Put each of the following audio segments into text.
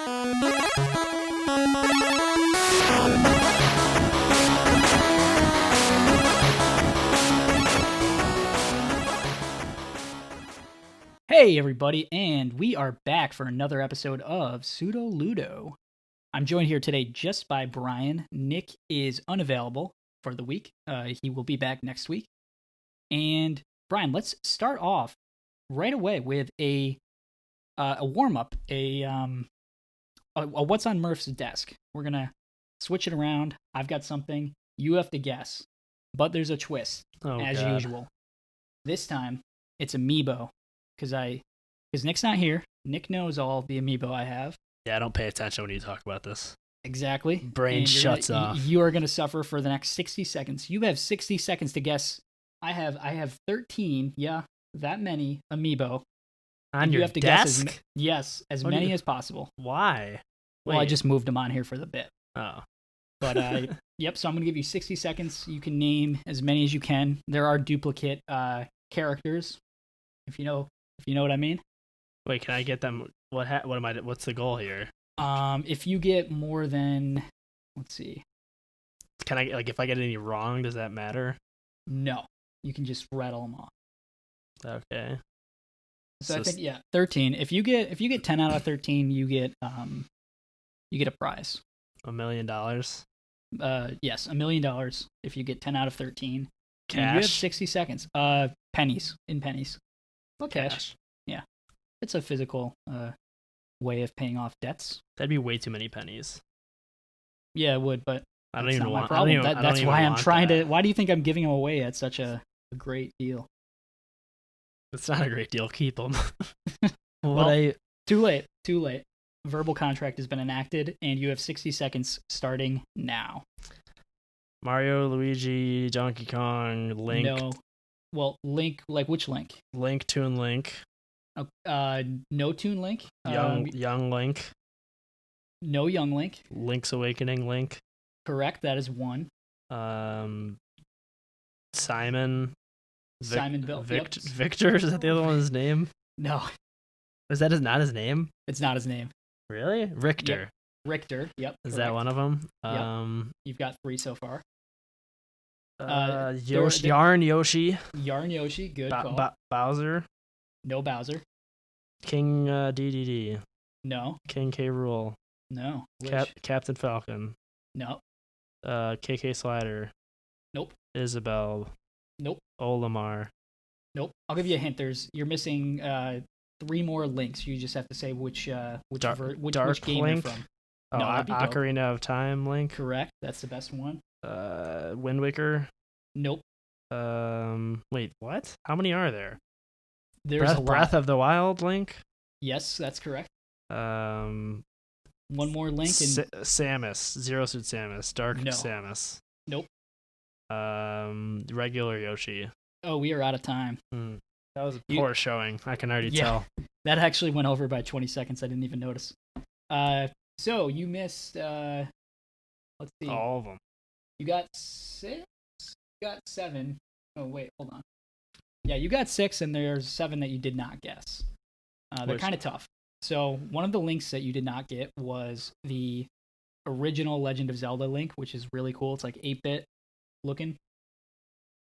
Hey everybody, and we are back for another episode of Pseudo Ludo. I'm joined here today just by Brian. Nick is unavailable for the week. He will be back next week. And Brian, let's start off right away with a warm up, a what's on Murph's desk. We're gonna switch it around. I've got something. You have to guess, but there's a twist as usual. This time it's Amiibo. Because Nick's not here. Nick knows all the Amiibo I have. Yeah, I don't pay attention when you talk about this. Exactly. Brain shuts off. You are going to suffer for the next 60 seconds. You have 60 seconds to guess. I have 13, that many Amiibo. On your you have to desk? Guess as many as possible. Why? Well, I just moved them on here for the bit. Oh. But, yep, so I'm going to give you 60 seconds. You can name as many as you can. There are duplicate characters, if you know what I mean. Wait, can I get them? What's the goal here? If you get more than, let's see. Can I, if I get any wrong, does that matter? No. You can just rattle them off. Okay. So I think 13. If you get 10 out of 13, you get a prize. $1 million? Yes, $1 million if you get 10 out of 13. Cash. And you have 60 seconds. Pennies. Okay. Cash. Yeah. It's a physical way of paying off debts. That'd be way too many pennies. Yeah, it would, but I don't even want. Problem. That's why I'm trying to. Why do you think I'm giving them away at such a great deal? It's not a great deal. Keep them. Too late. Verbal contract has been enacted, and you have 60 seconds starting now. Mario, Luigi, Donkey Kong, Link. No. Well, Link, like which Link? Link, Toon Link. No Toon Link. Young Link. No Young Link. Link's Awakening Link. Correct. That is one. Simon. Bill. Victor? Is that the other one's name? No. Is that not his name? It's not his name. Really? Richter. Yep. Richter. Yep. Is that one of them? Yep. You've got 3 so far. Yarn Yoshi. Yarn Yoshi. Good call. Bowser. No Bowser. King DDD. No. King K. Rool. No. Captain Falcon. No. KK Slider. Nope. Isabel. Nope. Olimar. Nope. I'll give you a hint. You're missing 3 more links. You just have to say which game Link? you're from. Oh, no, Ocarina of Time Link. Correct. That's the best one. Wind Waker. Nope. Wait, what? How many are there? There's Breath of the Wild Link. Yes, that's correct. One more link. Samus. Zero Suit Samus. Dark Samus. Nope. Regular Yoshi. Oh, we are out of time. That was a poor showing. I can already tell. That actually went over by 20 seconds. I didn't even notice. So you missed. Let's see. All of them. You got 6. You got 7. Oh wait, hold on. Yeah, you got 6, and there's 7 that you did not guess. They're kind of tough. So one of the links that you did not get was the original Legend of Zelda link, which is really cool. It's like 8-bit looking.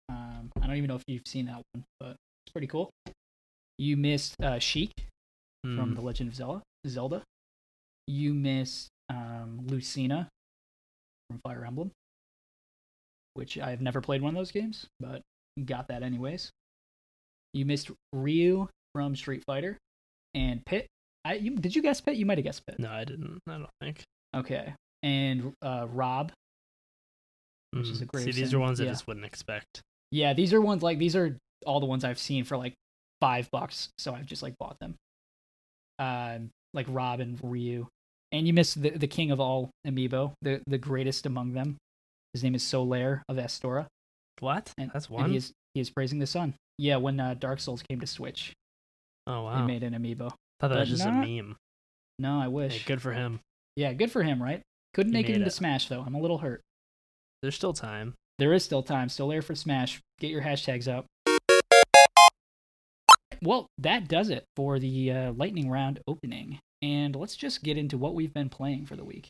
I don't even know if you've seen that one, but it's pretty cool. You missed Sheik from the Legend of Zelda. You missed Lucina from Fire Emblem, which I've never played one of those games, but got that anyways. You missed Ryu from Street Fighter, and Pit. Did you guess Pit? You might have guessed Pit. No, I didn't. I don't think. Okay, and Rob, which is a great. See, these are ones I just wouldn't expect. Yeah, these are all the ones I've seen for like $5, so I've just like bought them. Like Rob and Ryu, and you missed the king of all amiibo, the greatest among them. His name is Solaire of Astora. What? That's one. And he is praising the sun. Yeah, when Dark Souls came to Switch. Oh wow! They made an amiibo. I thought that was just a meme. No, I wish. Hey, good for him. Yeah, good for him, right? Couldn't make it into Smash though. I'm a little hurt. There's still time. There is still time. Still there for Smash. Get your hashtags up. Well, that does it for the lightning round opening. and let's just get into what we've been playing for the week.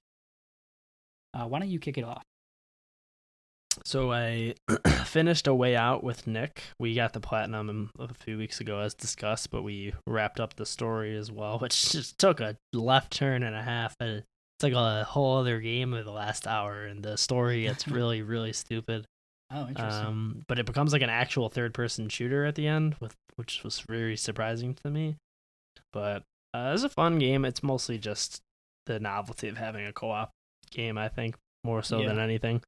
Why don't you kick it off? So I finished A Way Out with Nick. We got the platinum a few weeks ago as discussed, but we wrapped up the story as well, which just took a left turn and a half. It's like a whole other game of the last hour, and the story gets really, really stupid. Oh, interesting. But it becomes like an actual third-person shooter at the end, which was very surprising to me. But it was a fun game. It's mostly just the novelty of having a co-op game, I think, more so than anything.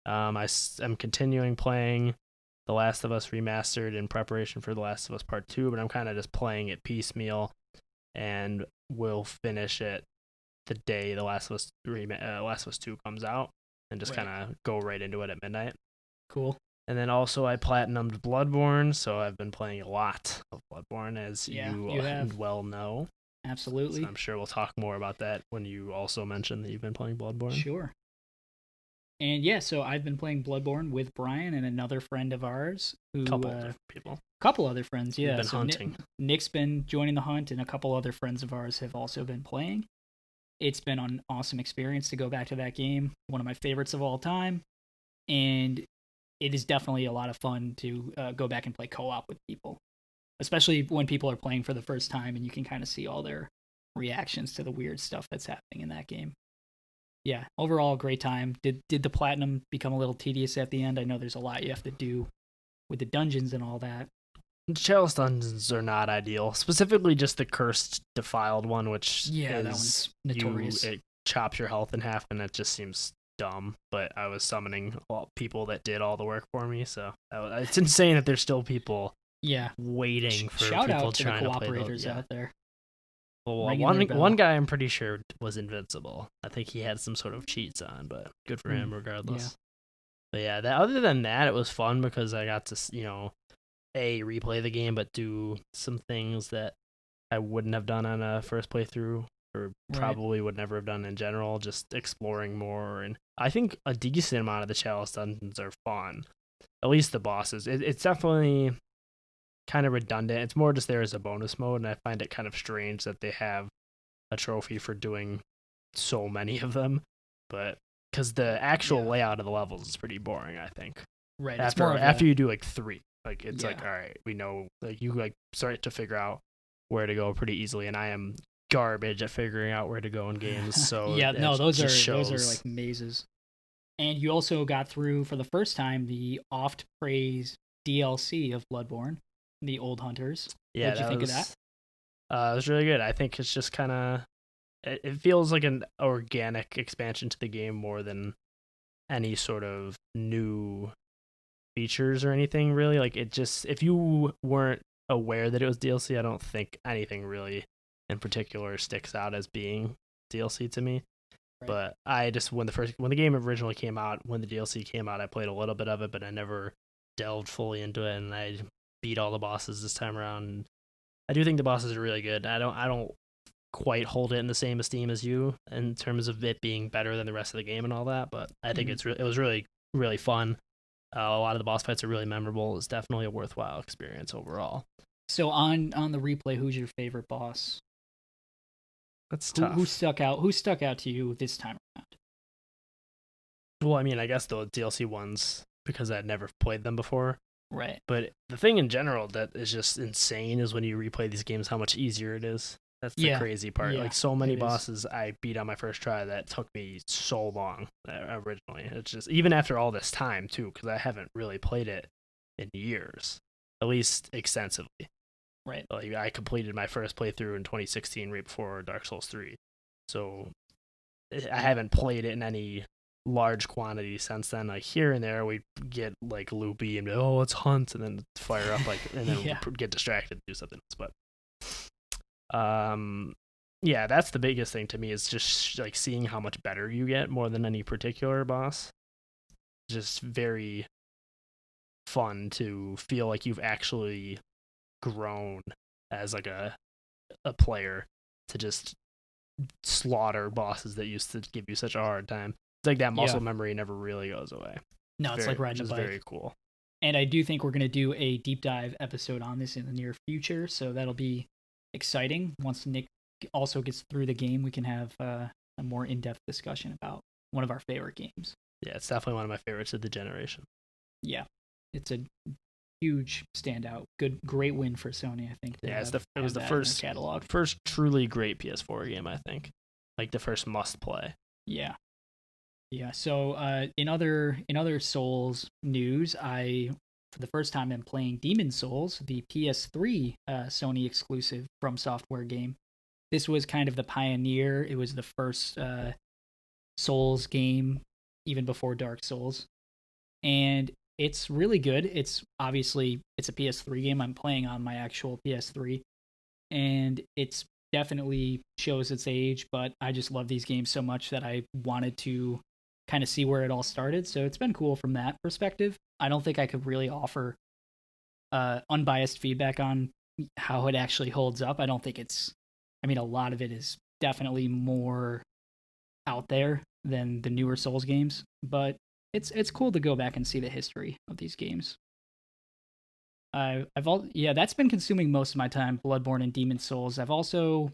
I'm continuing playing The Last of Us Remastered in preparation for The Last of Us Part 2, but I'm kind of just playing it piecemeal, and will finish it the day The Last of Us 2 comes out, and just kind of go right into it at midnight. Cool. And then also I platinumed Bloodborne, so I've been playing a lot of Bloodborne, as you well know. Absolutely. So I'm sure we'll talk more about that when you also mention that you've been playing Bloodborne. Sure. And yeah, so I've been playing Bloodborne with Brian and another friend of ours. Couple other friends, yeah. We've been hunting. Nick's been joining the hunt, and a couple other friends of ours have also been playing. It's been an awesome experience to go back to that game. One of my favorites of all time. And it is definitely a lot of fun to go back and play co-op with people. Especially when people are playing for the first time and you can kind of see all their reactions to the weird stuff that's happening in that game. Yeah, overall, great time. Did the platinum become a little tedious at the end? I know there's a lot you have to do with the dungeons and all that. Chalice dungeons are not ideal. Specifically, just the cursed, defiled one, which that one's notorious. It chops your health in half, and that just seems dumb. But I was summoning people that did all the work for me, so it's insane that there's still people waiting for Shout people out to trying the to play cooperators out there. Well, one guy I'm pretty sure was invincible. I think he had some sort of cheats on, but good for him regardless. Yeah. But yeah, other than that, it was fun because I got to, replay the game, but do some things that I wouldn't have done on a first playthrough, or probably would never have done in general, just exploring more. And I think a decent amount of the Chalice dungeons are fun, at least the bosses. It's definitely kind of redundant. It's more just there as a bonus mode, and I find it kind of strange that they have a trophy for doing so many of them, but because the actual layout of the levels is pretty boring, I think. Right. After you do like 3, like it's like, all right, we know, like you like start to figure out where to go pretty easily, and I am garbage at figuring out where to go in games. So those are like mazes. And you also got through for the first time the oft-praised DLC of Bloodborne, the Old Hunters. Yeah, what did you think of that? It was really good. I think it's just kind of, it feels like an organic expansion to the game more than any sort of new features or anything, really. Like, it just, if you weren't aware that it was DLC, I don't think anything really in particular sticks out as being DLC to me. Right. But I just, when the game originally came out, when the DLC came out, I played a little bit of it, but I never delved fully into it, and I beat all the bosses this time around. And I do think the bosses are really good. I don't quite hold it in the same esteem as you in terms of it being better than the rest of the game and all that, but I think it was really, really fun. A lot of the boss fights are really memorable. It's definitely a worthwhile experience overall. So on the replay, who's your favorite boss? That's tough. Who stuck out to you this time around? Well, I mean, I guess the DLC ones, because I'd never played them before. Right. But the thing in general that is just insane is when you replay these games, how much easier it is. That's the crazy part. Yeah, like, so many bosses I beat on my first try that took me so long originally. It's just, even after all this time, too, because I haven't really played it in years, at least extensively. Right. Like, I completed my first playthrough in 2016, right before Dark Souls 3. So I haven't played it in any large quantity since then. Like, here and there we get like loopy and let's hunt, and then fire up like, and then get distracted and do something else. But that's the biggest thing to me, is just like seeing how much better you get more than any particular boss. Just very fun to feel like you've actually grown as like a player, to just slaughter bosses that used to give you such a hard time. It's like that muscle memory never really goes away. No, it's like riding a bike. Very cool. And I do think we're going to do a deep dive episode on this in the near future, so that'll be exciting once Nick also gets through the game, we can have a more in-depth discussion about one of our favorite games. Yeah, it's definitely one of my favorites of the generation. Yeah, it's a huge standout. Great win for Sony, I think. Yeah, it was the first catalog. First truly great PS4 game, I think. Like the first must play. Yeah. Yeah. So in other Souls news, I for the first time am playing Demon Souls, the PS3 Sony exclusive From Software game. This was kind of the pioneer. It was the first Souls game, even before Dark Souls, and it's really good. It's a PS3 game. I'm playing on my actual PS3, and it's definitely shows its age. But I just love these games so much that I wanted to kind of see where it all started. So it's been cool from that perspective. I don't think I could really offer unbiased feedback on how it actually holds up. I don't think it's. I mean, a lot of it is definitely more out there than the newer Souls games, but it's cool to go back and see the history of these games. That's been consuming most of my time, Bloodborne and Demon Souls. I've also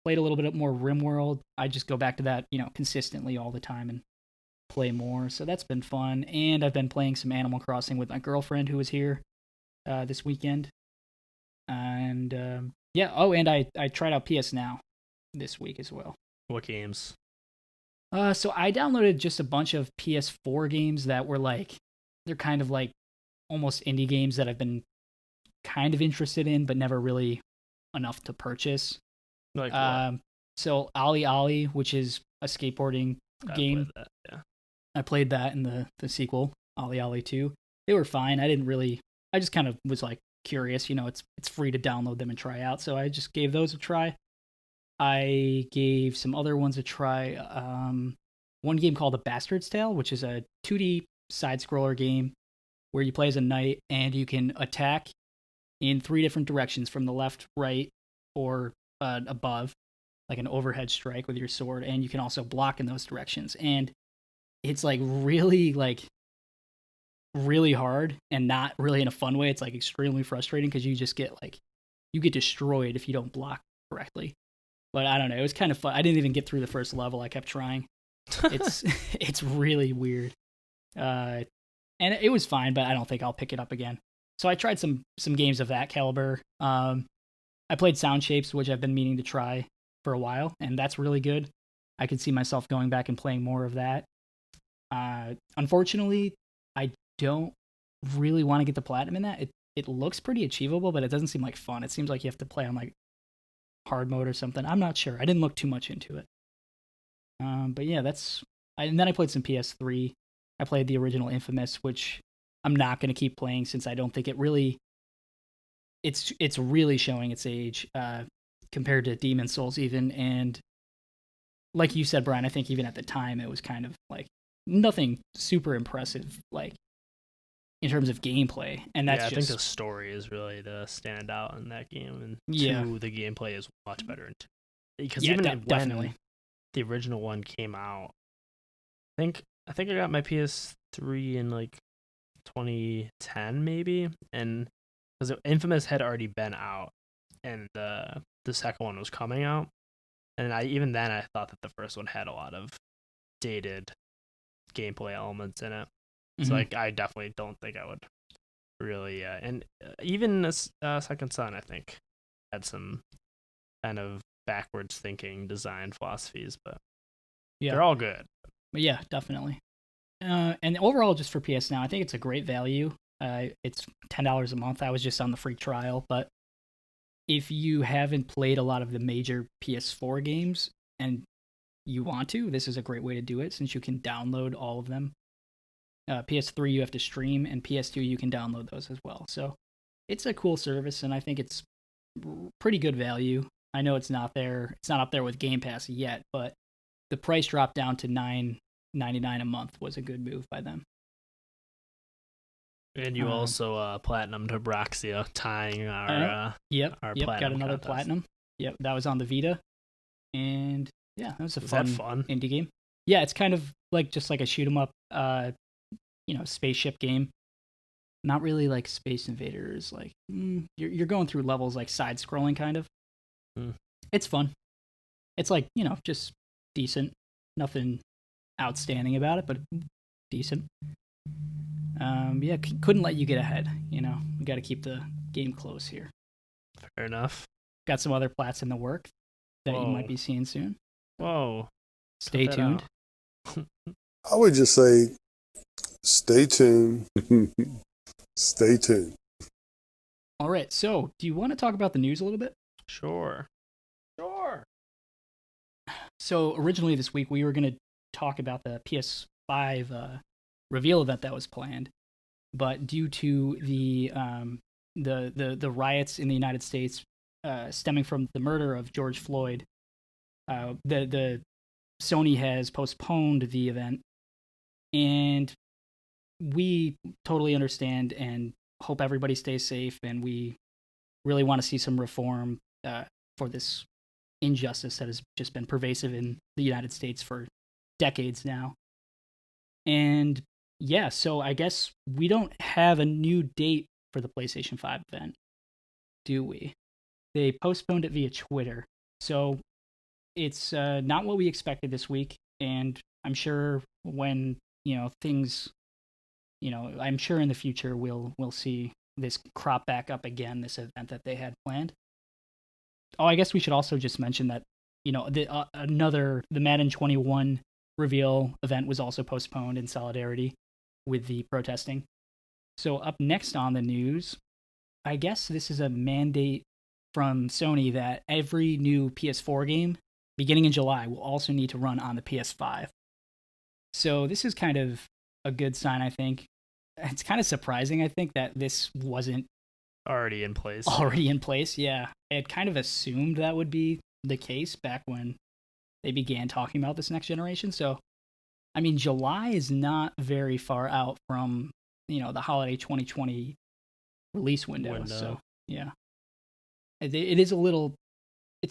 played a little bit more RimWorld. I just go back to that, consistently all the time and play more. So that's been fun. And I've been playing some Animal Crossing with my girlfriend who was here this weekend. And and I tried out PS Now this week as well. What games? So I downloaded just a bunch of PS4 games that were they're kind of like almost indie games that I've been kind of interested in, but never really enough to purchase. Like what? So Ollie Ollie, which is a skateboarding game. Played that, yeah. I played that in the sequel, Ollie Ollie 2. They were fine. I just kind of was curious, it's free to download them and try out. So I just gave those a try. I gave some other ones a try. One game called The Bastard's Tale, which is a 2D side-scroller game where you play as a knight and you can attack in 3 different directions, from the left, right, or above, like an overhead strike with your sword, and you can also block in those directions. And it's really hard, and not really in a fun way. It's extremely frustrating because you just get you get destroyed if you don't block correctly. But I don't know. It was kind of fun. I didn't even get through the first level. I kept trying. It's really weird. And it was fine, but I don't think I'll pick it up again. So I tried some games of that caliber. I played Sound Shapes, which I've been meaning to try for a while, and that's really good. I could see myself going back and playing more of that. Unfortunately, I don't really want to get the platinum in that. It looks pretty achievable, but it doesn't seem like fun. It seems like you have to play on hard mode or something. I'm not sure. I didn't look too much into it. But yeah, and then I played some PS3. I played the original Infamous, which I'm not going to keep playing since I don't think it's really showing its age compared to Demon Souls even. And like you said, Brian, I think even at the time it was kind of nothing super impressive in terms of gameplay. And that's I think the story is really the standout in that game, and the gameplay is much better because even when the original one came out, I think I got my PS3 in 2010 maybe, and because Infamous had already been out and the second one was coming out, and even then I thought that the first one had a lot of dated gameplay elements in it. So I definitely don't think I would really and even Second Son I think had some kind of backwards thinking design philosophies, but they're all good. Yeah, definitely. And overall, just for PS Now, I think it's a great value. It's $10 a month. I was just on the free trial, but if you haven't played a lot of the major PS4 games and you want to, this is a great way to do it, since you can download all of them. PS3 you have to stream, and PS2 you can download those as well. So it's a cool service, and I think it's pretty good value. I know it's not up there with Game Pass yet, but the price drop down to $9.99 a month was a good move by them. And you also platinum to Braxia, tying our our platinum got another contest. platinum. Yep, that was on the Vita, and yeah, that was fun indie game. Yeah, it's kind of just like a shoot 'em up, spaceship game. Not really like Space Invaders. You're going through levels side scrolling kind of. It's fun. It's like, just decent. Nothing outstanding about it, but decent. Yeah, couldn't let you get ahead. We got to keep the game close here. Fair enough. Got some other plats in the work that you might be seeing soon. Whoa. Stay tuned. I would just say, stay tuned. Stay tuned. All right. So, do you want to talk about the news a little bit? Sure. So, originally this week, we were going to talk about the PS5 reveal event that was planned, but due to the riots in the United States stemming from the murder of George Floyd, the Sony has postponed the event, and we totally understand and hope everybody stays safe, and we really want to see some reform for this injustice that has just been pervasive in the United States for decades now. And yeah, so I guess we don't have a new date for the PlayStation 5 event, do we? They postponed it via Twitter. So it's not what we expected this week, and I'm sure when, things, I'm sure in the future we'll see this crop back up again, this event that they had planned. Oh, I guess we should also just mention that, the Madden 21 reveal event was also postponed in solidarity with the protesting. So up next on the news, I guess this is a mandate from Sony that every new PS4 game beginning in July will also need to run on the PS5. So this is kind of a good sign, I think. It's kind of surprising, I think, that this wasn't already in place. Yeah. I had kind of assumed that would be the case back when they began talking about this next generation. So, I mean, July is not very far out from, the holiday 2020 release window. So, yeah. It is a little...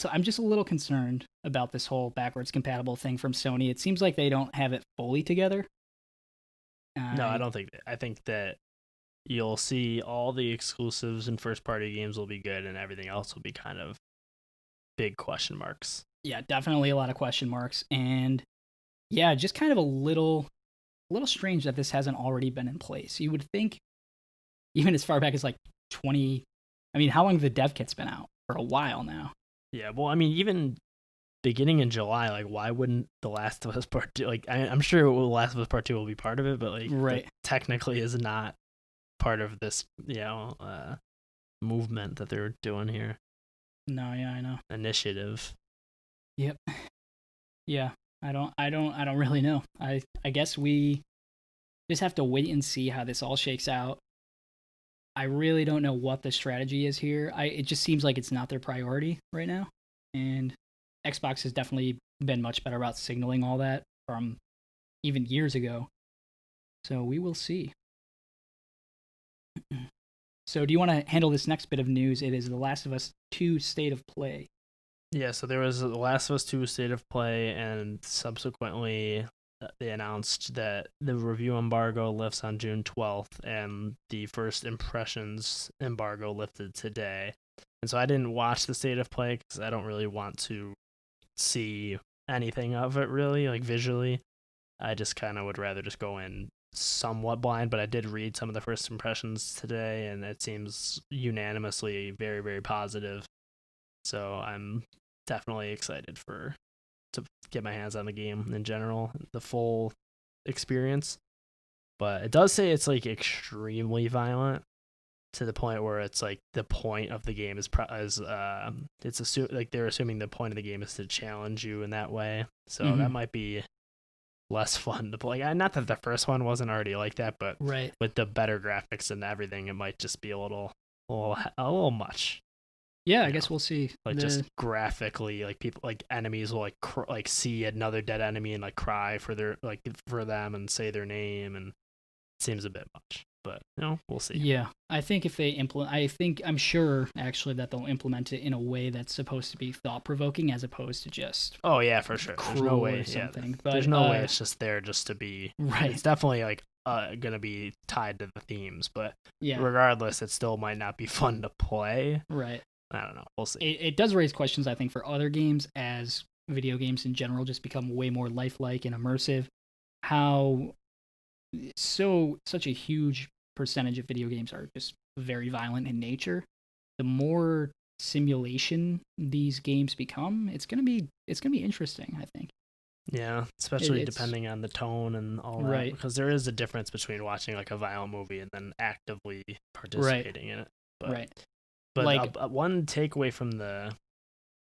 I'm just a little concerned about this whole backwards compatible thing from Sony. It seems like they don't have it fully together. No, I don't think that. I think that you'll see all the exclusives and first-party games will be good, and everything else will be kind of big question marks. Yeah, definitely a lot of question marks, and yeah, just kind of a little strange that this hasn't already been in place. You would think, even as far back as like 20. I mean, how long have the dev kit's been out? For a while now. Yeah, well, I mean, even beginning in July, like, why wouldn't The Last of Us Part 2, like, I'm sure The Last of Us Part 2 will be part of it, but, like, right. Technically is not part of this, movement that they're doing here. No, yeah, I know. Initiative. Yep. Yeah, I don't really know. I guess we just have to wait and see how this all shakes out. I really don't know what the strategy is here. It just seems like it's not their priority right now. And Xbox has definitely been much better about signaling all that from even years ago. So we will see. So do you want to handle this next bit of news? It is The Last of Us 2 State of Play. Yeah, so there was The Last of Us 2 State of Play, and subsequently they announced that the review embargo lifts on June 12th, and the first impressions embargo lifted today. And so I didn't watch the State of Play because I don't really want to see anything of it, really, like visually. I just kind of would rather just go in somewhat blind, but I did read some of the first impressions today, and it seems unanimously very, very positive. So I'm definitely excited to get my hands on the game in general, the full experience. But it does say it's like extremely violent to the point where it's like the point of the game is they're assuming the point of the game is to challenge you in that way. So that might be less fun to play. Not that the first one wasn't already like that, but right. With the better graphics and everything, it might just be a little much. Yeah, I guess we'll see. Like just graphically, like people, like enemies will like see another dead enemy and like cry for them and say their name, and it seems a bit much. But we'll see. Yeah, I think if they I'm sure actually that they'll implement it in a way that's supposed to be thought provoking as opposed to just. Oh yeah, for sure. There's no way. Something. But there's no way it's just there just to be. Right. It's definitely like gonna be tied to the themes, but yeah. Regardless, it still might not be fun to play. Right. I don't know. We'll see. It does raise questions, I think, for other games as video games in general just become way more lifelike and immersive, how such a huge percentage of video games are just very violent in nature, the more simulation these games become, it's gonna be interesting, I think. Yeah, especially depending on the tone and all that, right, because there is a difference between watching like a violent movie and then actively participating in it. But, right. But Like, one takeaway from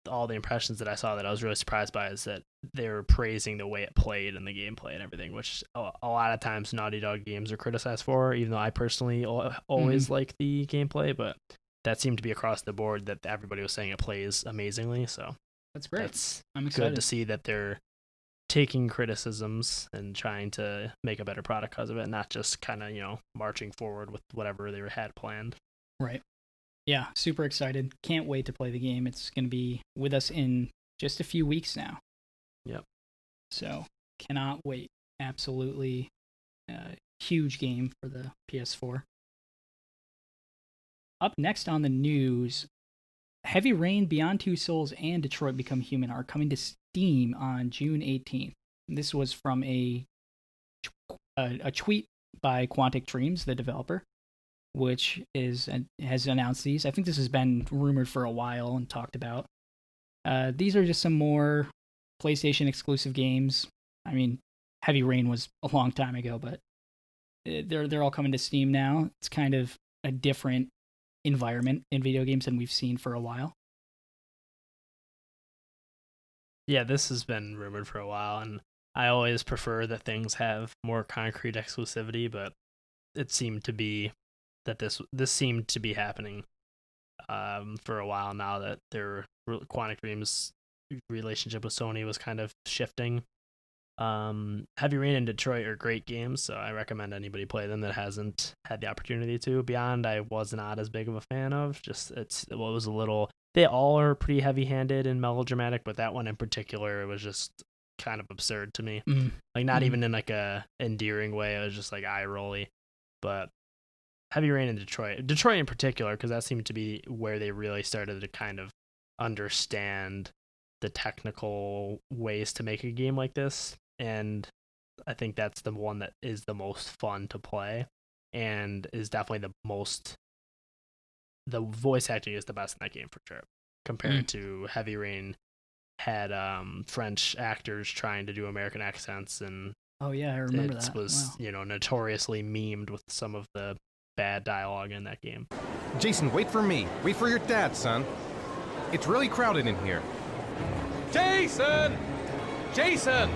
all the impressions that I saw that I was really surprised by is that they were praising the way it played and the gameplay and everything, which a lot of times Naughty Dog games are criticized for, even though I personally always like the gameplay, but that seemed to be across the board that everybody was saying it plays amazingly. So that's great. That's I'm excited good to see that they're taking criticisms and trying to make a better product because of it, not just kind of, marching forward with whatever they had planned. Right. Yeah, super excited. Can't wait to play the game. It's going to be with us in just a few weeks now. Yep. So, cannot wait. Absolutely huge game for the PS4. Up next on the news, Heavy Rain, Beyond Two Souls, and Detroit Become Human are coming to Steam on June 18th. This was from a tweet by Quantic Dreams, the developer, which has announced these. I think this has been rumored for a while and talked about. These are just some more PlayStation exclusive games. I mean, Heavy Rain was a long time ago, but they're all coming to Steam now. It's kind of a different environment in video games than we've seen for a while. Yeah, this has been rumored for a while, and I always prefer that things have more concrete exclusivity, but it seemed to be that this seemed to be happening for a while now, that their Quantic Dreams relationship with Sony was kind of shifting. Heavy Rain and Detroit are great games, so I recommend anybody play them that hasn't had the opportunity to. Beyond, I was not as big of a fan of. It was a little. They all are pretty heavy-handed and melodramatic, but that one in particular, it was just kind of absurd to me. Like, not even in like a endearing way. It was just like eye-rolly. But Heavy Rain and Detroit in particular, because that seemed to be where they really started to kind of understand the technical ways to make a game like this. And I think that's the one that is the most fun to play and is definitely the voice acting is the best in that game for sure. Compared to Heavy Rain had French actors trying to do American accents, and oh yeah, I remember it that. was notoriously memed with some of the bad dialogue in that game. Jason, wait for me. Wait for your dad, son. It's really crowded in here. Jason! Jason!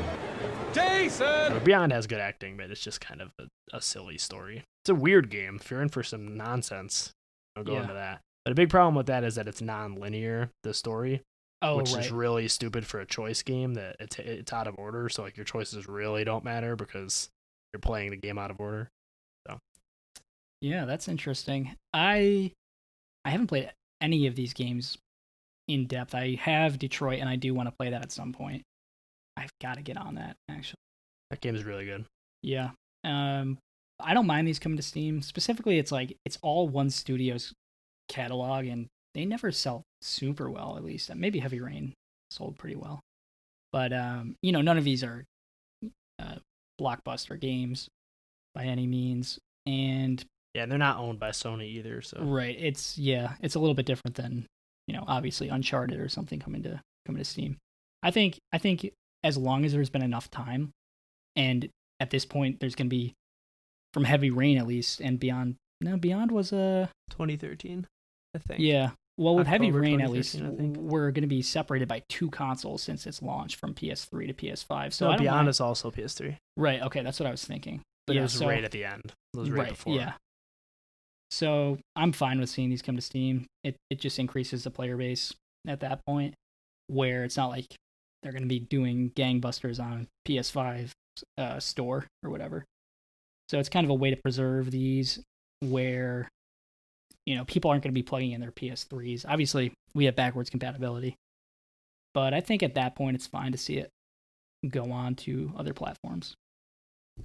Jason! Beyond has good acting, but it's just kind of a silly story. It's a weird game. If you're in for some nonsense, I'll go into that. But a big problem with that is that it's non-linear, the story. Which is really stupid for a choice game, that it's out of order, so like your choices really don't matter because you're playing the game out of order. So yeah, that's interesting. I haven't played any of these games in depth. I have Detroit, and I do want to play that at some point. I've got to get on that, actually. That game is really good. Yeah. I don't mind these coming to Steam. Specifically, it's all one studio's catalog, and they never sell super well, at least. Maybe Heavy Rain sold pretty well. But, none of these are blockbuster games by any means. And yeah, they're not owned by Sony either. So right, it's a little bit different than, obviously Uncharted or something coming to Steam. I think as long as there's been enough time, and at this point there's going to be, from Heavy Rain at least, and Beyond. No, Beyond was 2013, I think. Yeah. Well, with Heavy October Rain, at least, 2013, we're going to be separated by two consoles since its launch from PS3 to PS5. So no, Beyond is also PS3. Right. Okay, that's what I was thinking. But it was right at the end. It was right before. Yeah. So I'm fine with seeing these come to Steam. It just increases the player base at that point, where it's not like they're going to be doing gangbusters on PS5 store or whatever. So it's kind of a way to preserve these where, people aren't going to be plugging in their PS3s. Obviously, we have backwards compatibility. But I think at that point, it's fine to see it go on to other platforms.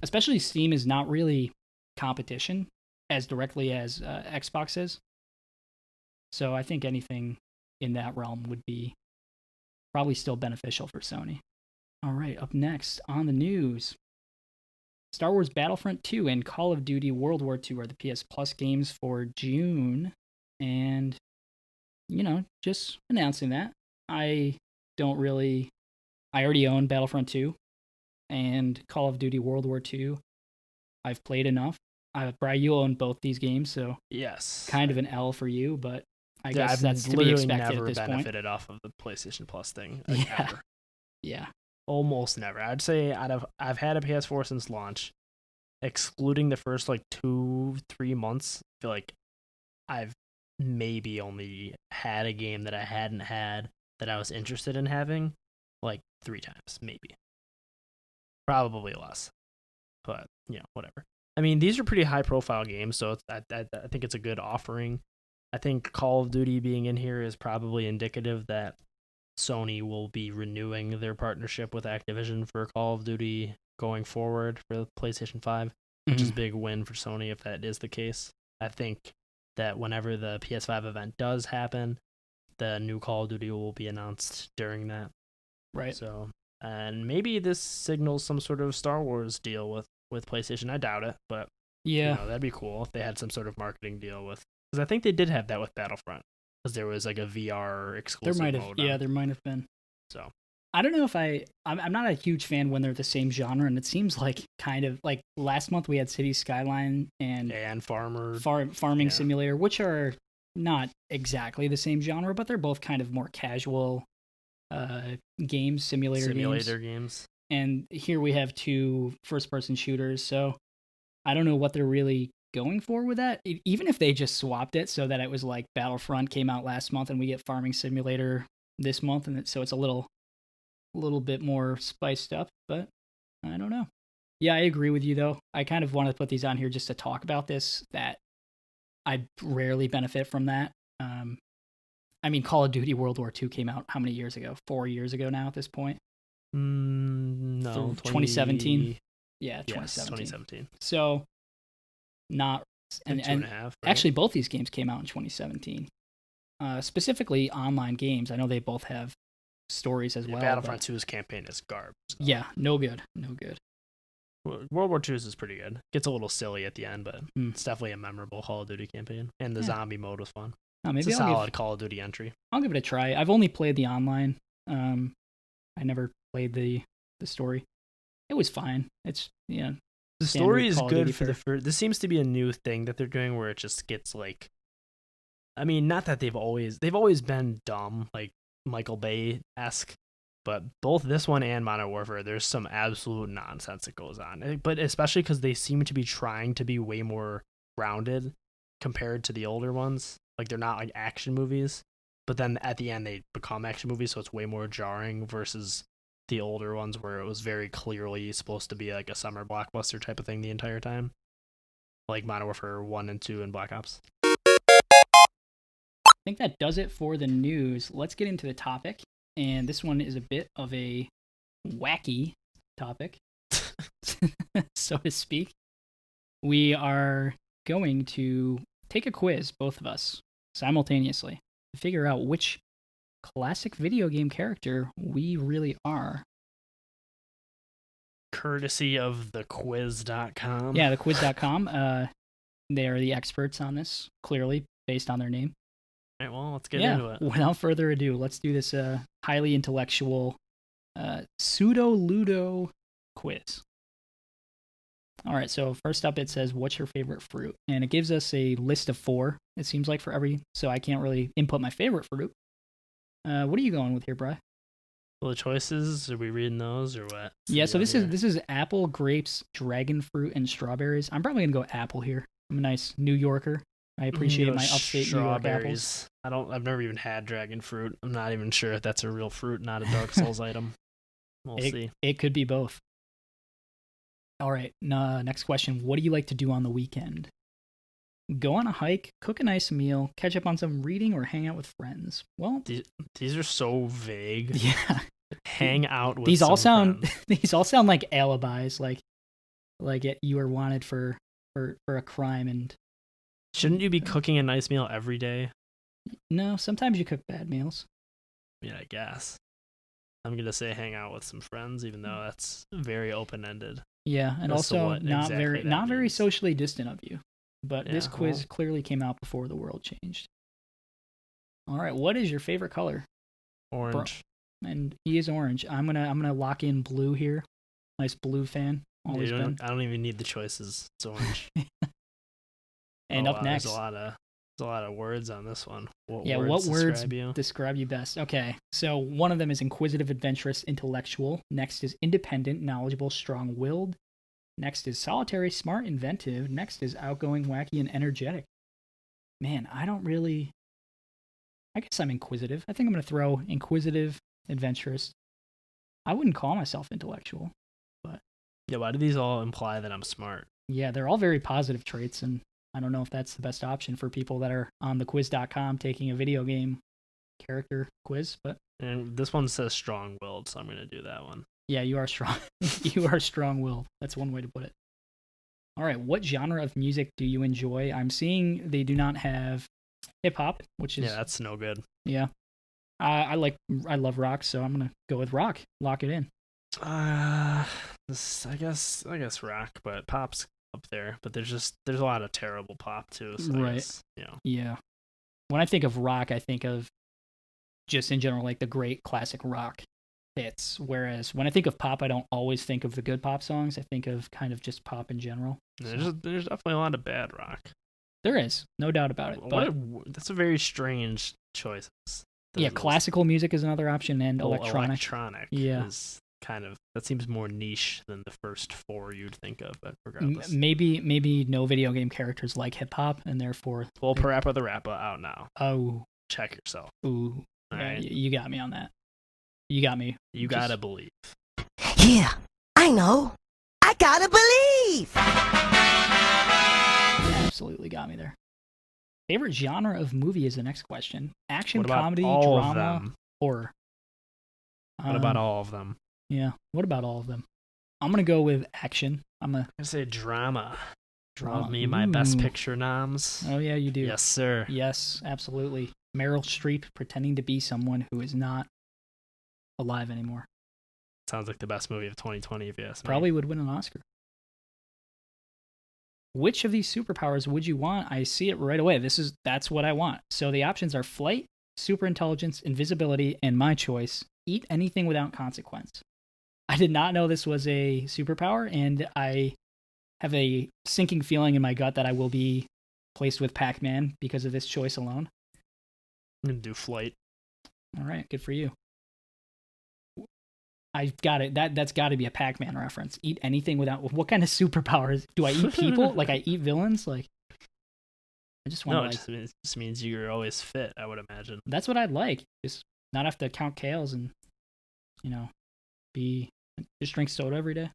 Especially Steam is not really competition as directly as Xbox is. So I think anything in that realm would be probably still beneficial for Sony. All right, up next on the news, Star Wars Battlefront 2 and Call of Duty World War 2 are the PS Plus games for June. And, just announcing that. I already own Battlefront 2 and Call of Duty World War 2. I've played enough. Bri, you own both these games, so yes, kind of an L for you, but I guess I've that's to be literally expected never at this point. benefited off of the PlayStation Plus thing. Yeah. Ever. Yeah. Almost never. I'd say I've had a PS4 since launch, excluding the first 2-3 months. I feel like I've maybe only had a game that I hadn't had that I was interested in having 3 times, maybe. Probably less. But, whatever. I mean, these are pretty high-profile games, so I think it's a good offering. I think Call of Duty being in here is probably indicative that Sony will be renewing their partnership with Activision for Call of Duty going forward for the PlayStation 5, which is a big win for Sony if that is the case. I think that whenever the PS5 event does happen, the new Call of Duty will be announced during that. Right. So, and maybe this signals some sort of Star Wars deal with PlayStation. I doubt it, but yeah, that'd be cool if they had some sort of marketing deal with. Because I think they did have that with Battlefront, because there was a VR exclusive mode. There might have been. So I don't know if I'm not a huge fan when they're the same genre, and it seems like kind of like last month we had City Skyline and Farming Simulator, which are not exactly the same genre, but they're both kind of more casual games, simulator games. And here we have 2 first-person shooters, so I don't know what they're really going for with that. Even if they just swapped it so that it was like Battlefront came out last month and we get Farming Simulator this month, and so it's a little bit more spiced up, but I don't know. Yeah, I agree with you though. I kind of want to put these on here just to talk about this, that I rarely benefit from that. I mean, Call of Duty World War II came out how many years ago? 4 years ago now at this point? No. 2017? Yeah, 2017. So, not... And 2.5, right? Actually, both these games came out in 2017. Specifically, online games. I know they both have stories as well. Battlefront 2's campaign is garbage. So. Yeah, no good. World War II's is pretty good. Gets a little silly at the end, but it's definitely a memorable Call of Duty campaign. And the zombie mode was fun. Maybe it's a solid Call of Duty entry. I'll give it a try. I've only played the online. I never played the story. It was fine. It's the story is good for the first. This seems to be a new thing that they're doing where it just gets I mean, not that they've always been dumb, like Michael Bay-esque, but both this one and Modern Warfare, there's some absolute nonsense that goes on. But especially because they seem to be trying to be way more grounded compared to the older ones. Like, they're not like action movies, but then at the end they become action movies, so it's way more jarring versus the older ones where it was very clearly supposed to be like a summer blockbuster type of thing the entire time. Like Modern Warfare 1 and 2 and Black Ops. I think that does it for the news. Let's get into the topic. And this one is a bit of a wacky topic, so to speak. We are going to take a quiz, both of us, simultaneously, to figure out which classic video game character we really are. Courtesy of thequiz.com. Yeah, thequiz.com. They are the experts on this, clearly, based on their name. All right, well, let's get into it. Without further ado, let's do this highly intellectual Pseudo Ludo quiz. All right, so first up it says, what's your favorite fruit? And it gives us a list of 4, it seems like, for every, so I can't really input my favorite fruit. What are you going with here, Bri? Well, the choices, are we reading those or what? Yeah, so this is apple, grapes, dragon fruit, and strawberries. I'm probably going to go apple here. I'm a nice New Yorker. I appreciate my upstate New York apples. I've never even had dragon fruit. I'm not even sure if that's a real fruit, not a Dark Souls item. We'll see. It could be both. All right, next question. What do you like to do on the weekend? Go on a hike, cook a nice meal, catch up on some reading, or hang out with friends. Well, these are so vague. Yeah. Hang out with these all sound friends. These all sound like alibis, like you are wanted for a crime. And shouldn't you be cooking a nice meal every day? No, sometimes you cook bad meals. I mean, I guess. I'm gonna say hang out with some friends, even though that's very open ended. Yeah, and As to also what not exactly very that means. socially distant of you. But this Yeah, quiz well- clearly came out before the world changed. All right, what is your favorite color? Orange. And he is orange. I'm gonna lock in blue here. Nice blue fan. Yeah, Always been. I don't even need the choices. It's orange. And Oh, up wow, next, there's a lot of words on this one. What what words describe you? describe you best? Okay, so one of them is inquisitive, adventurous, intellectual. Next is independent, knowledgeable, strong-willed. Next is solitary, smart, inventive. Next is outgoing, wacky, and energetic. Man, I guess I'm inquisitive. I think I'm gonna throw inquisitive, adventurous. I wouldn't call myself intellectual. Yeah, why do these all imply that I'm smart? Yeah, they're all very positive traits, and I don't know if that's the best option for people that are on thequiz.com taking a video game character quiz, but And this one says strong-willed, so I'm gonna do that one. yeah, you are strong. You are strong-willed. That's one way to put it. All right, what genre of music do you enjoy? I'm seeing they do not have hip-hop, which is Yeah, that's no good. yeah. I love rock, so I'm gonna go with rock. Lock it in. This I guess rock, but pop's up there. But there's a lot of terrible pop too. So Right. I guess, Yeah. When I think of rock, I think of just in general like the great classic rock hits. Whereas when I think of pop, I don't always think of the good pop songs. I think of kind of just pop in general. There's definitely a lot of bad rock. There is, no doubt about it. But That's a very strange choice. yeah, classical music is another option, and Well, electronic. electronic Yeah. is kind of, that seems more niche than the first four you'd think of, but regardless. Maybe no video game characters like hip hop, and therefore. Well, Parappa the Rappa out now. Oh. Check yourself. Ooh. All Yeah, right. you got me on that. You got me. You Just- gotta believe. Yeah, I know. I gotta believe. Absolutely got me there. Favorite genre of movie is the next question. Action, What about comedy, all of drama, them? horror. What about all of them? Yeah. What about all of them? I'm gonna go with action. I'm I say drama. Drama. Love me my best Ooh. picture noms. Oh yeah, you do. Yes, sir. Yes, absolutely. Meryl Streep pretending to be someone who is not alive anymore. Sounds like the best movie of 2020, if you ask me. Probably would win an Oscar. Which of these superpowers would you want? I see it right away. That's what I want. So the options are flight, superintelligence, invisibility, and my choice, eat anything without consequence. I did not know this was a superpower, and I have a sinking feeling in my gut that I will be placed with Pac-Man because of this choice alone. I'm gonna do flight. All right, good for you. I got it. That's got to be a Pac-Man reference. Eat anything without. What kind of superpowers do I eat? People? Like I eat villains? Like I just want No, to. it just means you're always fit, I would imagine. That's what I'd like. Just not have to count kales and be just drink soda every day.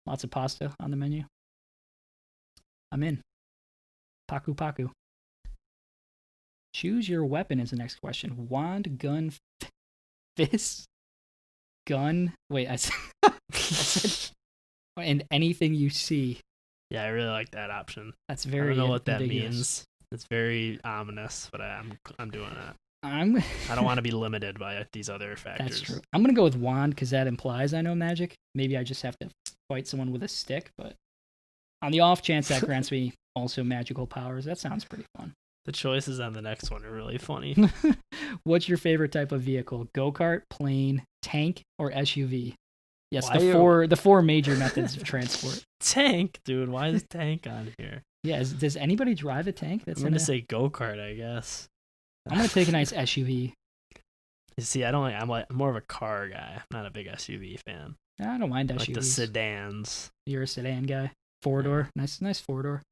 Lots of pasta on the menu. I'm in. Paku paku. Choose your weapon is the next question. Wand, gun, fist, gun. Wait, I said and anything you see. Yeah, I really like that option. That's I very don't know what that ambiguous. means. It's very ominous, but I'm doing that. I I'm don't want to be limited by these other factors. That's true. I'm gonna go with wand because that implies I know magic. Maybe I just have to fight someone with a stick, but on the off chance that grants me also magical powers, that sounds pretty fun. The choices on the next one are really funny. What's your favorite type of vehicle? Go-kart, plane, tank, or SUV? Yes, Why the four major methods of transport. Tank, dude. Why is tank on here? Yeah, does anybody drive a tank? I'm gonna say go-kart, I guess. I'm gonna take a nice SUV. You see, I'm more of a car guy. I'm not a big SUV fan. I don't mind I like the SUVs. sedans. You're a sedan guy. Four-door. Nice four-door.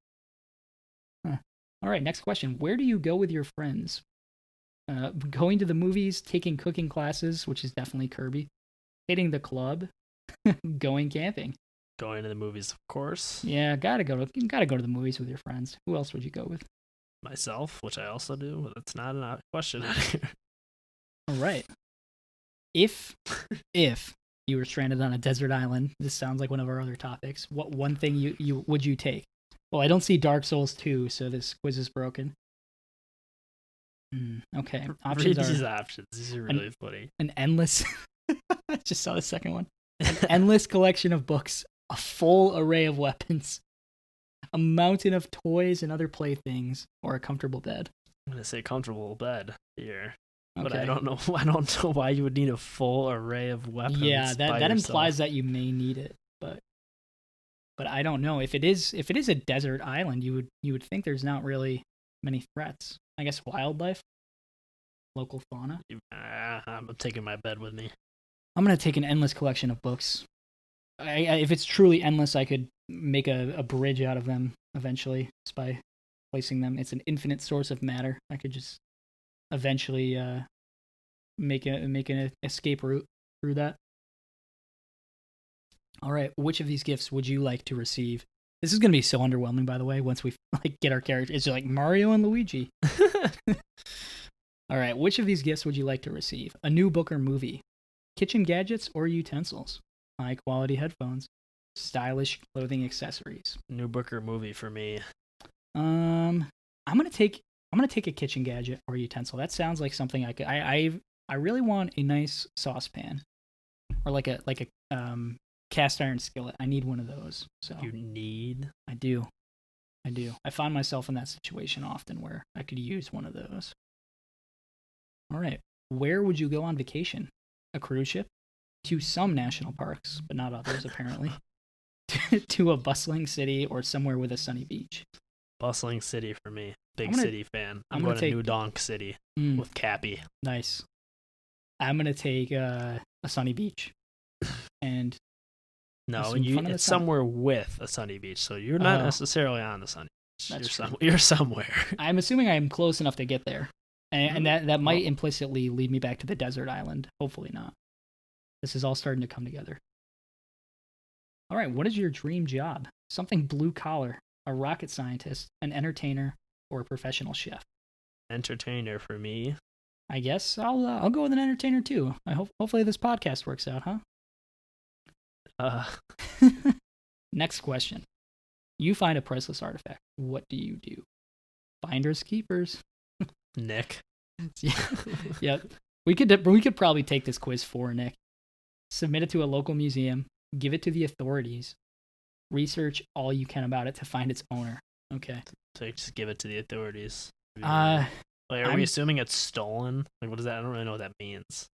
Huh. All right, next question. Where do you go with your friends? Going to the movies, taking cooking classes, which is definitely Kirby, hitting the club, going camping. Going to the movies, of course. Yeah, gotta go to the movies with your friends. Who else would you go with? Myself, which I also do. But that's not a question. All right. If you were stranded on a desert island, this sounds like one of our other topics. What one thing you would you take? Well, I don't see Dark Souls 2, so this quiz is broken. Okay. Read Options these are options. These are really funny. an endless I just saw the second one. An endless collection of books, a full array of weapons, a mountain of toys and other playthings, or a comfortable bed. I'm gonna say comfortable bed here, but Okay. I don't know. I don't know why you would need a full array of weapons. Yeah, by that yourself. implies that you may need it, but I don't know if it is a desert island. You would think there's not really many threats. I guess wildlife, local fauna. I'm taking my bed with me. I'm gonna take an endless collection of books. If it's truly endless, I could make a bridge out of them eventually just by placing them. It's an infinite source of matter. I could just eventually make an escape route through that. All right, which of these gifts would you like to receive? This is gonna be so underwhelming, by the way. Once we get our characters, it's like Mario and Luigi. All right, which of these gifts would you like to receive? A new book or movie, kitchen gadgets or utensils, high quality headphones, stylish clothing accessories. New book or movie for me. I'm gonna take a kitchen gadget or utensil. That sounds like something I could. I really want a nice saucepan, or like a cast iron skillet. I need one of those. So You need. I do. I find myself in that situation often where I could use one of those. All right, where would you go on vacation? A cruise ship, to some national parks, but not others apparently. To a bustling city or somewhere with a sunny beach. Bustling city for me. Big gonna- city fan. I'm I'm gonna going take- to New Donk City Mm, with Cappy. nice. I'm gonna take a sunny beach, and No, Just in front of the it's sun. somewhere with a sunny beach, so you're not Oh. necessarily on the sunny beach. That's true. You're somewhere. I'm assuming I am close enough to get there, and that might Well- implicitly lead me back to the desert island. Hopefully not. This is all starting to come together. All right, what is your dream job? Something blue collar, a rocket scientist, an entertainer, or a professional chef? Entertainer for me. I guess I'll go with an entertainer too. Hopefully this podcast works out, huh? Next question. You find a priceless artifact. What do you do? Finders keepers. Nick. Yep. We could probably take this quiz for Nick. Submit it to a local museum. Give it to the authorities. Research all you can about it to find its owner. Okay. So just give it to the authorities. Uh, Like, are I'm- we assuming it's stolen? Like, what is that? I don't really know what that means.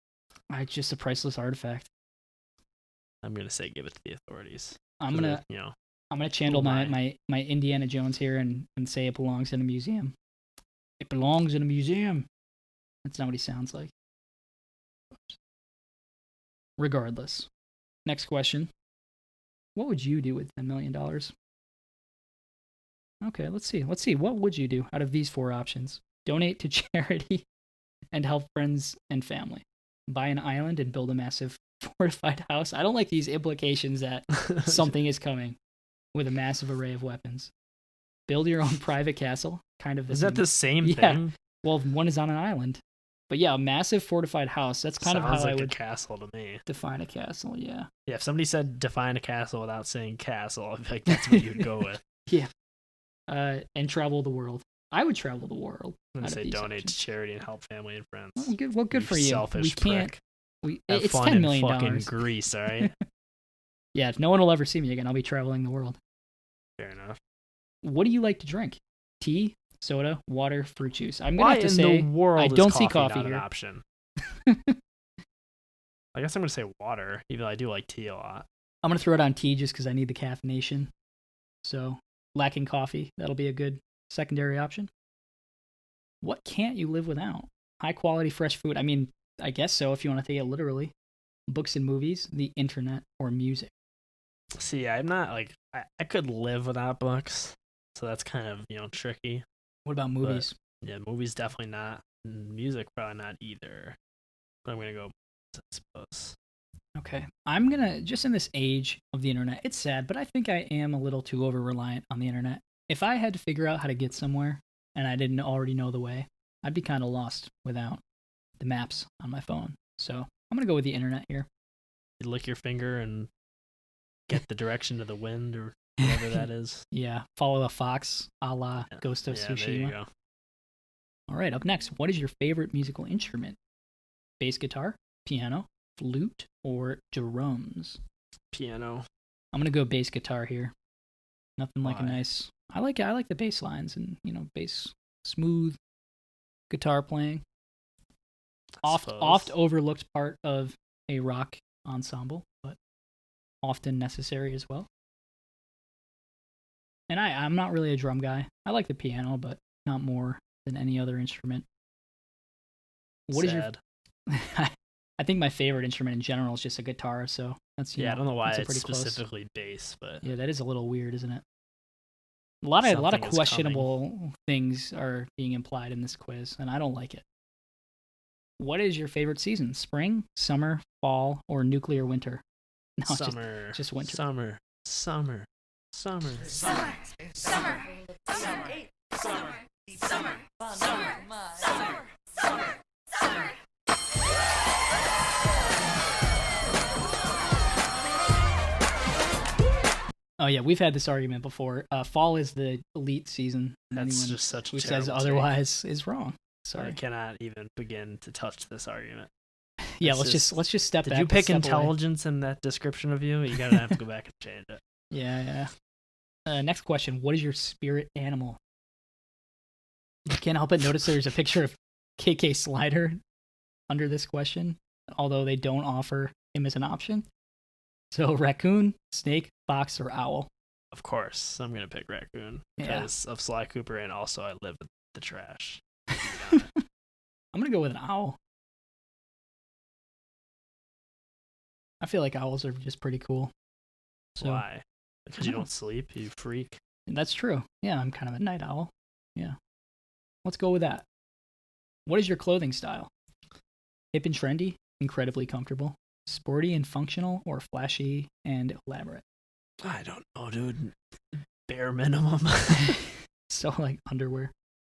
it's just a priceless artifact. I'm gonna say give it to the authorities. I'm 'Cause gonna they're, I'm gonna channel Oh my. my Indiana Jones here and say it belongs in a museum. It belongs in a museum. That's not what he sounds like. Regardless. Next question. What would you do with $10 million? Okay, let's see. What would you do out of these four options? Donate to charity and help friends and family. Buy an island and build a massive fortified house. I don't like these implications that something is coming with a massive array of weapons. Build your own private castle. Kind of. Is that the same Yeah. thing? Well, one is on an island. But yeah, a massive fortified house. That's kind of Sounds how like I a would castle to me. define a castle. Yeah. Yeah, if somebody said define a castle without saying castle, I'd be like, that's what you'd go with. And travel the world. I would travel the world. I'm gonna out of say these donate options. to charity and help family and friends. Well, good for you. Selfish We can't. prick. Have It's fun $10 in million. fucking Greece, all right? Yeah, no one will ever see me again. I'll be traveling the world. Fair enough. What do you like to drink? Tea, soda, water, fruit juice. I'm gonna Why have to in say the world I is don't see coffee coffee not here. an option? I guess I'm gonna say water, even though I do like tea a lot. I'm gonna throw it on tea just because I need the caffeination. So lacking coffee, that'll be a good secondary option. What can't you live without? High quality fresh food. I mean, I guess so if you want to take it literally. Books and movies, the internet, or music. See, I'm not like I could live without books, so that's kind of tricky. What about movies? Yeah, movies definitely not. Music probably not either. But I'm gonna go, I suppose. Okay. I'm gonna, just in this age of the internet, it's sad, but I think I am a little too over reliant on the internet. If I had to figure out how to get somewhere and I didn't already know the way, I'd be kind of lost without the maps on my phone. So I'm gonna go with the internet here. You lick your finger and get the direction of the wind or whatever that is. Yeah, follow a fox, a la Ghost of Yeah, there you Tsushima. go. All right, up next, what is your favorite musical instrument? Bass guitar, piano, flute, or drums? Piano. I'm gonna go bass guitar here. Nothing like a Why? nice. I like the bass lines and bass smooth guitar playing. Oft overlooked part of a rock ensemble, but often necessary as well. And I'm not really a drum guy. I like the piano, but not more than any other instrument. What is your? I think my favorite instrument in general is just a guitar. So that's I don't know why it's it's specifically bass, but yeah, that is a little weird, isn't it? A lot of Something is questionable things are being implied in this quiz, and I don't like it. What is your favorite season? Spring, summer, fall, or nuclear winter? No, summer. Just winter. Summer. Summer. Summer. Summer. Summer. Summer. Summer. Summer. Summer. Summer. Summer. Summer. Oh yeah, we've had this argument before. Fall is the elite season. That's Anyone just such a who says terrible otherwise is wrong. I Sorry. cannot even begin to touch this argument. Yeah, It's let's just step back. Did you pick step away. intelligence in that description of you? You gotta have to go back and change it. Yeah. Next question. What is your spirit animal? I can't help but notice there's a picture of KK Slider under this question, although they don't offer him as an option. So raccoon, snake, fox, or owl? Of course, I'm gonna pick raccoon Yeah. because of Sly Cooper, and also I live with the trash. I'm gonna go with an owl. I feel like owls are just pretty cool. So, Why? Because you don't sleep, you freak. That's true. Yeah, I'm kind of a night owl. Yeah. Let's go with that. What is your clothing style? Hip and trendy, incredibly comfortable, sporty and functional, or flashy and elaborate? I don't know, dude. Bare minimum. So like underwear.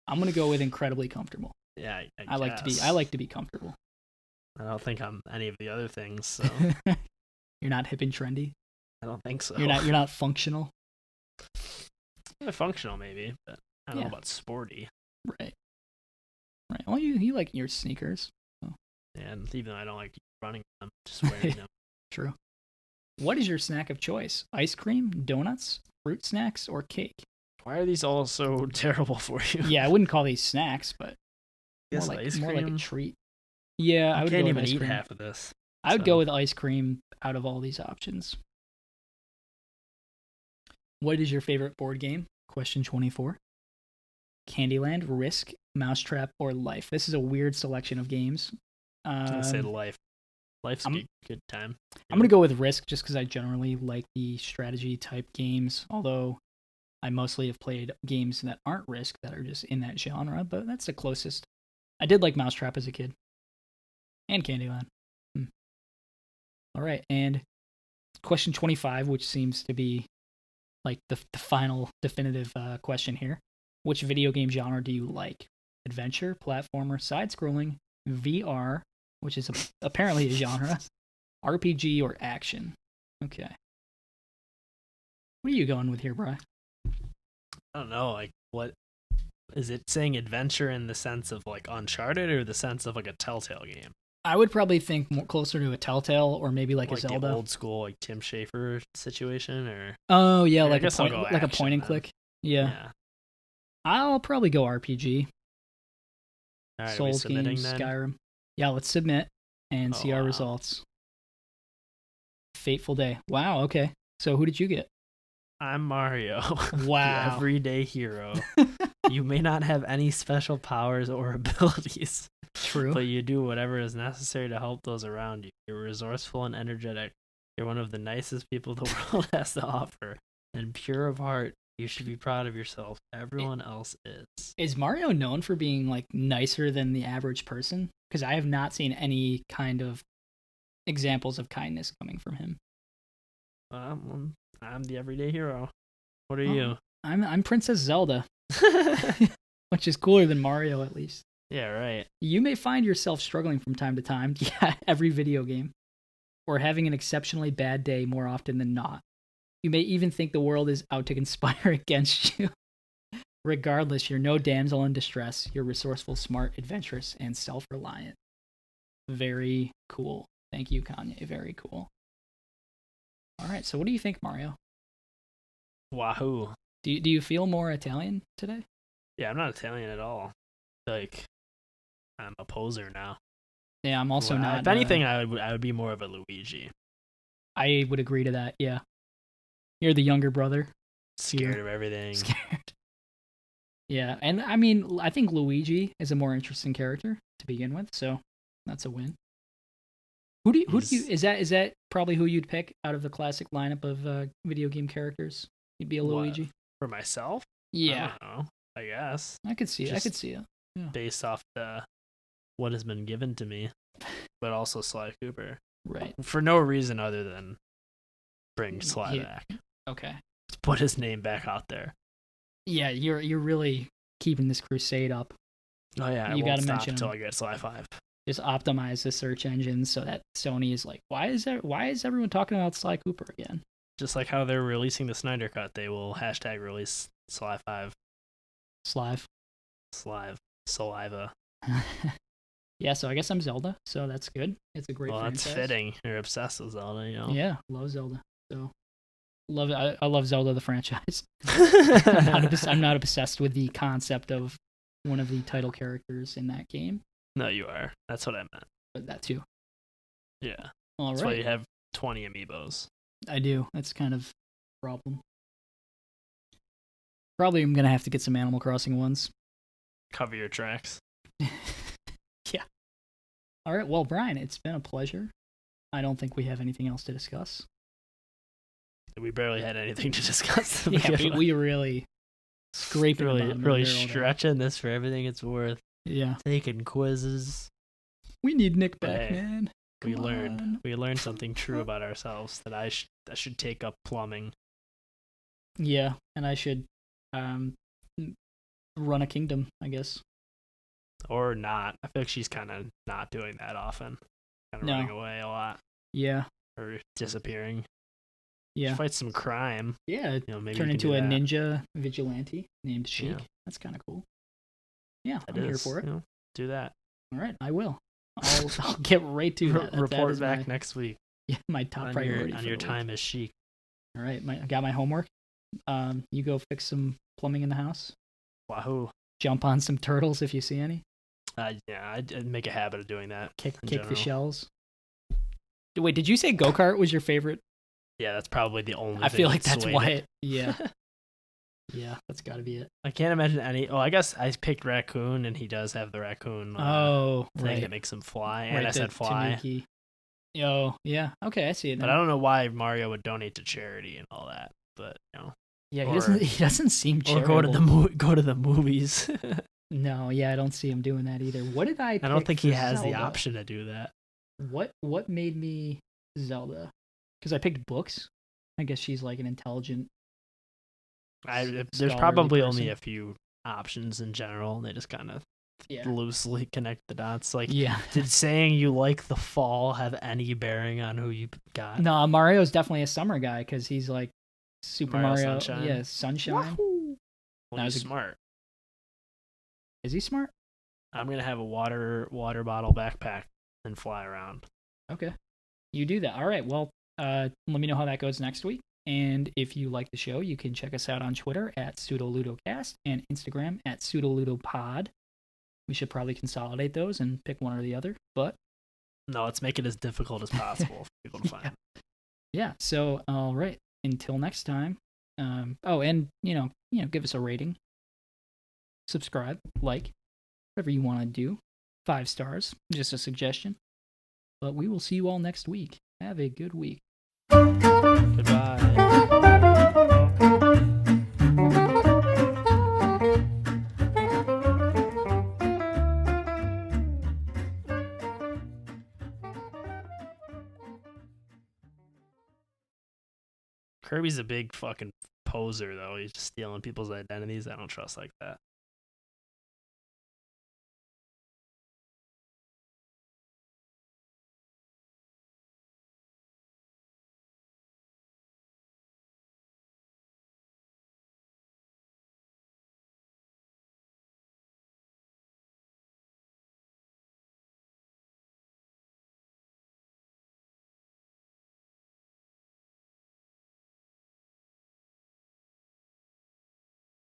I'm gonna go with incredibly comfortable. Yeah, I like to be comfortable. I don't think I'm any of the other things, so You're not hip and trendy. I don't think so. You're not functional. Functional maybe, but I don't know about sporty. Right. Well, you like your sneakers. So. And even though I don't like running them, just wearing them. True. What is your snack of choice? Ice cream, donuts, fruit snacks, or cake? Why are these all so terrible for you? Yeah, I wouldn't call these snacks, but Yes, more like a treat. Yeah, I would can't go even with ice eat cream. half of this. I would so. go with ice cream out of all these options. What is your favorite board game? Question 24. Candyland, Risk, Mousetrap, or Life? This is a weird selection of games. I'm gonna say Life. Life's a good time. I'm gonna go with Risk just because I generally like the strategy type games. Although I mostly have played games that aren't Risk that are just in that genre, but that's the closest. I did like Mousetrap as a kid, and Candyland. All right, and question 25, which seems to be like the final definitive question here. Which video game genre do you like? Adventure, platformer, side-scrolling, VR, which is apparently a genre, RPG, or action? Okay. What are you going with here, Bri? I don't know. Like, what is it saying? Adventure in the sense of like Uncharted, or the sense of like a Telltale game? I would probably think more closer to a Telltale, or maybe like a Zelda. The old school like Tim Schafer situation, or oh yeah, I like guess a point and click. Yeah. I'll probably go RPG. All right, Souls games, then? Skyrim. Yeah, let's submit and see our results. Fateful day. Wow. Okay. So who did you get? I'm Mario. Wow. The everyday hero. You may not have any special powers or abilities. True. But you do whatever is necessary to help those around you. You're resourceful and energetic. You're one of the nicest people the world has to offer. And pure of heart, you should be proud of yourself. Everyone else is. Is Mario known for being like nicer than the average person? Because I have not seen any kind of examples of kindness coming from him. I'm the everyday hero. What are you? I'm Princess Zelda, which is cooler than Mario at least. Yeah, right. You may find yourself struggling from time to time. Yeah, every video game. Or having an exceptionally bad day more often than not. You may even think the world is out to conspire against you. Regardless, you're no damsel in distress. You're resourceful, smart, adventurous, and self-reliant. Very cool. Thank you, Kanye. Very cool. All right, so what do you think, Mario? Wahoo. Do you feel more Italian today? Yeah, I'm not Italian at all. Like, I'm a poser now. Yeah, I'm also Well, not. If anything, I would be more of a Luigi. I would agree to that. Yeah, you're the younger brother. Scared of everything. Scared. Yeah, and I mean, I think Luigi is a more interesting character to begin with, so that's a win. Who do you is that probably who you'd pick out of the classic lineup of video game characters? You'd be a Luigi. For myself? Yeah, I don't know. I guess. I could see it. I Just could see it. Yeah. Based off what has been given to me, but also Sly Cooper. Right. For no reason other than bring Sly Yeah. back. Okay. Let's put his name back out there. Yeah, you're really keeping this crusade up. Oh yeah, You I won't gotta stop mention until him. I get Sly 5. Just optimize the search engine so that Sony is like, why is everyone talking about Sly Cooper again? Just like how they're releasing the Snyder Cut, they will hashtag release Sly 5. Slive. Saliva. Yeah, so I guess I'm Zelda, so that's good. It's a great Well, franchise. that's fitting. You're obsessed with Zelda, you know. Yeah, love Zelda. So love it. I love Zelda the franchise. I'm not obsessed with the concept of one of the title characters in that game, No, you are. That's what I meant. but that too. Yeah. All That's right. why you have 20 amiibos. I do. That's kind of a problem. Probably I'm gonna have to get some Animal Crossing ones. Cover your tracks. Yeah. All right. Well, Brian, it's been a pleasure. I don't think we have anything else to discuss. We barely had anything to discuss. Yeah, we really scraping the really, bottom of the really barrel there. stretching this for everything it's worth. Yeah. Taking quizzes. We need Nick back, Hey, man. We Come learned. on. We learned something true about ourselves that I should take up plumbing. Yeah, and I should run a kingdom, I guess. Or not. I feel like she's kind of not doing that often. Kind of No. running away a lot. Yeah. Or disappearing. Yeah. Fight some crime. Yeah. You know, maybe Turn we can into a do that. ninja vigilante named Sheik. Yeah. That's kind of cool. Yeah, That I'm here is, for it. you know, do that. All right, I will. I'll get right to that. That Report is back next week my top on priority your, for the week. time as Chic. All right, I got my homework. You go fix some plumbing in the house. Wahoo. Jump on some turtles if you see any. Yeah, I'd make a habit of doing that. Kick in the general. shells. Wait, did you say go-kart was your favorite? Yeah, that's probably the only I thing feel like that that's swayed why it. it. Yeah. Yeah, that's got to be it. I can't imagine any. Oh, I guess I picked raccoon, and he does have the raccoon Oh, thing right. that makes him fly. Right, And I the said fly. Tanuki. Oh, yeah. Okay, I see it now. But I don't know why Mario would donate to charity and all that. But you know, Yeah, he or- doesn't. He doesn't seem or charitable. go to the movies. No, yeah, I don't see him doing that either. What did I? I don't pick think he for has the Zelda? option to do that. What made me Zelda? Because I picked books. I guess she's like an intelligent. There's scholarly probably only person. a few options in general. And they just kind of Yeah. loosely connect the dots. Like, Yeah. did saying you like the fall have any bearing on who you got? No, Mario's definitely a summer guy because he's like Super Mario Mario. Sunshine? Yeah, sunshine. Well, That he's was a- smart. Is he smart? I'm gonna have a water bottle backpack and fly around. Okay. You do that. All right. Well, let me know how that goes next week. And if you like the show, you can check us out on Twitter at Pseudo LudoCast and Instagram at Pseudo LudoPod. We should probably consolidate those and pick one or the other. But No, let's make it as difficult as possible for people to find. yeah. So all right. Until next time. Oh, and give us a rating, subscribe, like, whatever you want to do. 5 stars. Just a suggestion. But we will see you all next week. Have a good week. Goodbye. Kirby's a big fucking poser, though. He's just stealing people's identities. I don't trust like that.